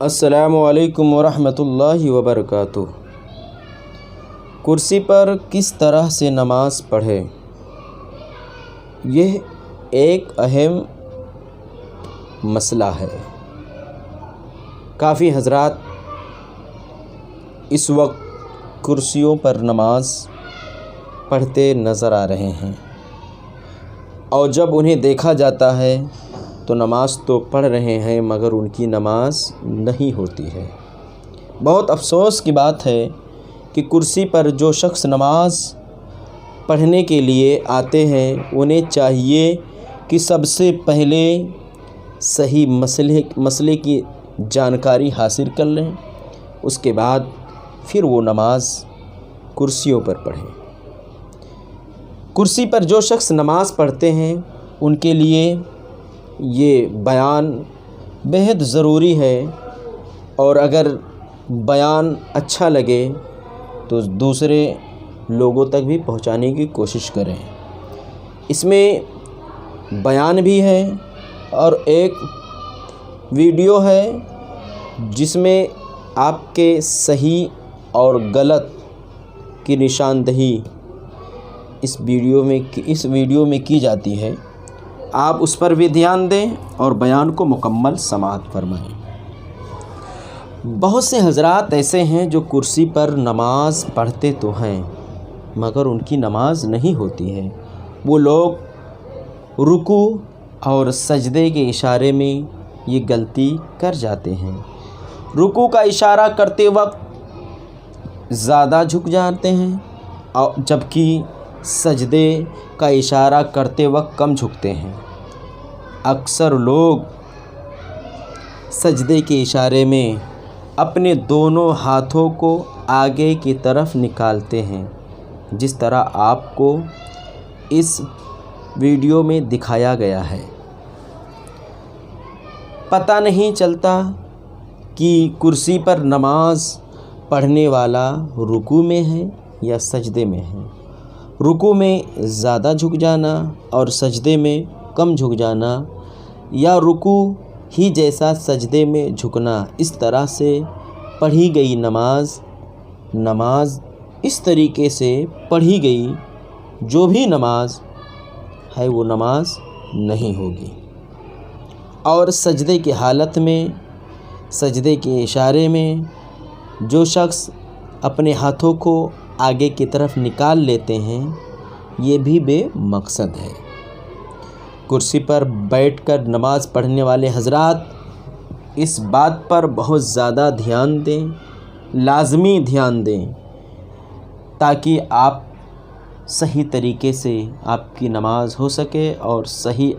السلام علیکم ورحمۃ اللہ وبرکاتہ۔ کرسی پر کس طرح سے نماز پڑھیں، یہ ایک اہم مسئلہ ہے۔ کافی حضرات اس وقت کرسیوں پر نماز پڑھتے نظر آ رہے ہیں، اور جب انہیں دیکھا جاتا ہے تو نماز تو پڑھ رہے ہیں مگر ان کی نماز نہیں ہوتی ہے۔ بہت افسوس کی بات ہے کہ کرسی پر جو شخص نماز پڑھنے کے لیے آتے ہیں انہیں چاہیے کہ سب سے پہلے صحیح مسئلے کی جانکاری حاصل کر لیں، اس کے بعد پھر وہ نماز کرسیوں پر پڑھیں۔ کرسی پر جو شخص نماز پڑھتے ہیں ان کے لیے یہ بیان بہت ضروری ہے، اور اگر بیان اچھا لگے تو دوسرے لوگوں تک بھی پہنچانے کی کوشش کریں۔ اس میں بیان بھی ہے اور ایک ویڈیو ہے جس میں آپ کے صحیح اور غلط کی نشاندہی اس ویڈیو میں کی جاتی ہے۔ آپ اس پر بھی دھیان دیں اور بیان کو مکمل سماعت فرمائیں۔ بہت سے حضرات ایسے ہیں جو کرسی پر نماز پڑھتے تو ہیں مگر ان کی نماز نہیں ہوتی ہے۔ وہ لوگ رکوع اور سجدے کے اشارے میں یہ غلطی کر جاتے ہیں۔ رکوع کا اشارہ کرتے وقت زیادہ جھک جاتے ہیں، جبکہ سجدے کا اشارہ کرتے وقت کم جھکتے ہیں۔ اکثر لوگ سجدے کے اشارے میں اپنے دونوں ہاتھوں کو آگے کی طرف نکالتے ہیں، جس طرح آپ کو اس ویڈیو میں دکھایا گیا ہے۔ پتہ نہیں چلتا کہ کرسی پر نماز پڑھنے والا رکوع میں ہے یا سجدے میں ہے۔ رکوع میں زیادہ جھک جانا اور سجدے میں کم جھک جانا، یا رکوع ہی جیسا سجدے میں جھکنا، اس طرح سے پڑھی گئی نماز اس طریقے سے پڑھی گئی جو بھی نماز ہے وہ نماز نہیں ہوگی۔ اور سجدے کی حالت میں، سجدے کے اشارے میں جو شخص اپنے ہاتھوں کو آگے کی طرف نکال لیتے ہیں یہ بھی بے مقصد ہے۔ کرسی پر بیٹھ کر نماز پڑھنے والے حضرات اس بات پر بہت زیادہ دھیان دیں، لازمی دھیان دیں، تاکہ آپ صحیح طریقے سے آپ کی نماز ہو سکے اور صحیح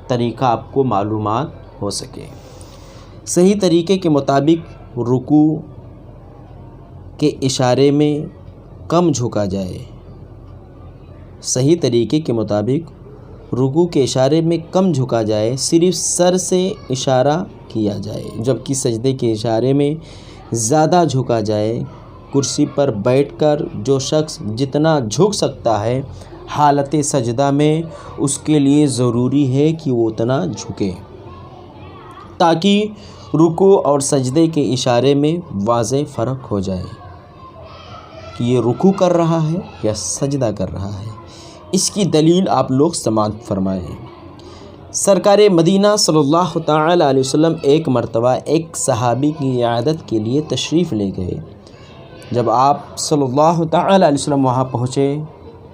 طریقہ آپ کو معلومات ہو سکے۔ صحیح طریقے کے مطابق رکوع کے اشارے میں کم جھکا جائے، صحیح طریقے کے مطابق رکوع کے اشارے میں کم جھکا جائے، صرف سر سے اشارہ کیا جائے، جبکہ سجدے کے اشارے میں زیادہ جھکا جائے۔ کرسی پر بیٹھ کر جو شخص جتنا جھک سکتا ہے حالت سجدہ میں، اس کے لیے ضروری ہے کہ وہ اتنا جھکے، تاکہ رکوع اور سجدے کے اشارے میں واضح فرق ہو جائے کہ یہ رکوع کر رہا ہے یا سجدہ کر رہا ہے۔ اس کی دلیل آپ لوگ سماعت فرمائیں۔ سرکار مدینہ صلی اللہ تعالی علیہ وسلم ایک مرتبہ ایک صحابی کی عیادت کے لیے تشریف لے گئے۔ جب آپ صلی اللہ تعالی علیہ وسلم وہاں پہنچے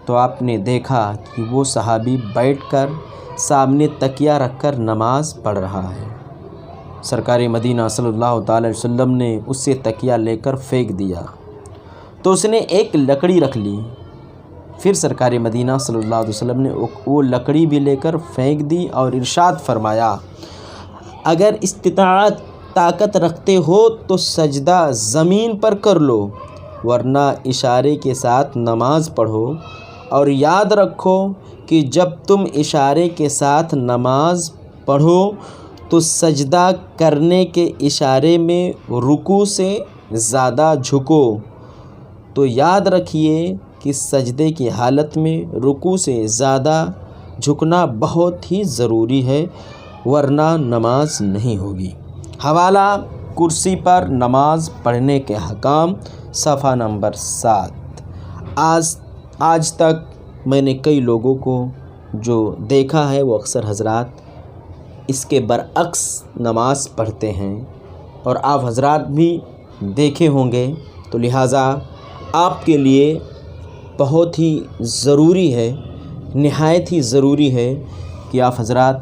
تو آپ نے دیکھا کہ وہ صحابی بیٹھ کر سامنے تکیہ رکھ کر نماز پڑھ رہا ہے۔ سرکار مدینہ صلی اللہ تعالی علیہ وسلم نے اس سے تکیہ لے کر پھینک دیا تو اس نے ایک لکڑی رکھ لی۔ پھر سرکار مدینہ صلی اللہ علیہ وسلم نے وہ لکڑی بھی لے کر پھینک دی اور ارشاد فرمایا، اگر استطاعت طاقت رکھتے ہو تو سجدہ زمین پر کر لو، ورنہ اشارے کے ساتھ نماز پڑھو، اور یاد رکھو کہ جب تم اشارے کے ساتھ نماز پڑھو تو سجدہ کرنے کے اشارے میں رکوع سے زیادہ جھکو۔ تو یاد رکھیے کہ سجدے کی حالت میں رکوع سے زیادہ جھکنا بہت ہی ضروری ہے، ورنہ نماز نہیں ہوگی۔ حوالہ کرسی پر نماز پڑھنے کے احکام، صفحہ نمبر 7۔ آج تک میں نے کئی لوگوں کو جو دیکھا ہے وہ اکثر حضرات اس کے برعکس نماز پڑھتے ہیں، اور آپ حضرات بھی دیکھے ہوں گے، تو لہٰذا آپ کے لیے بہت ہی ضروری ہے، نہایت ہی ضروری ہے کہ آپ حضرات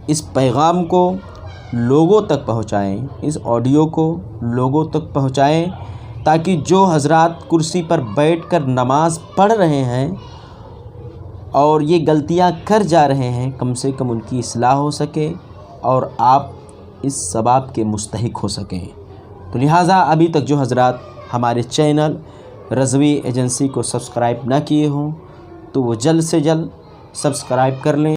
اس پیغام کو لوگوں تک پہنچائیں، اس آڈیو کو لوگوں تک پہنچائیں، تاکہ جو حضرات کرسی پر بیٹھ کر نماز پڑھ رہے ہیں اور یہ غلطیاں کر جا رہے ہیں، کم سے کم ان کی اصلاح ہو سکے اور آپ اس ثواب کے مستحق ہو سکیں۔ تو لہٰذا ابھی تک جو حضرات ہمارے چینل رضوی ایجنسی کو سبسکرائب نہ کیے ہوں تو وہ جلد سے جلد سبسکرائب کر لیں۔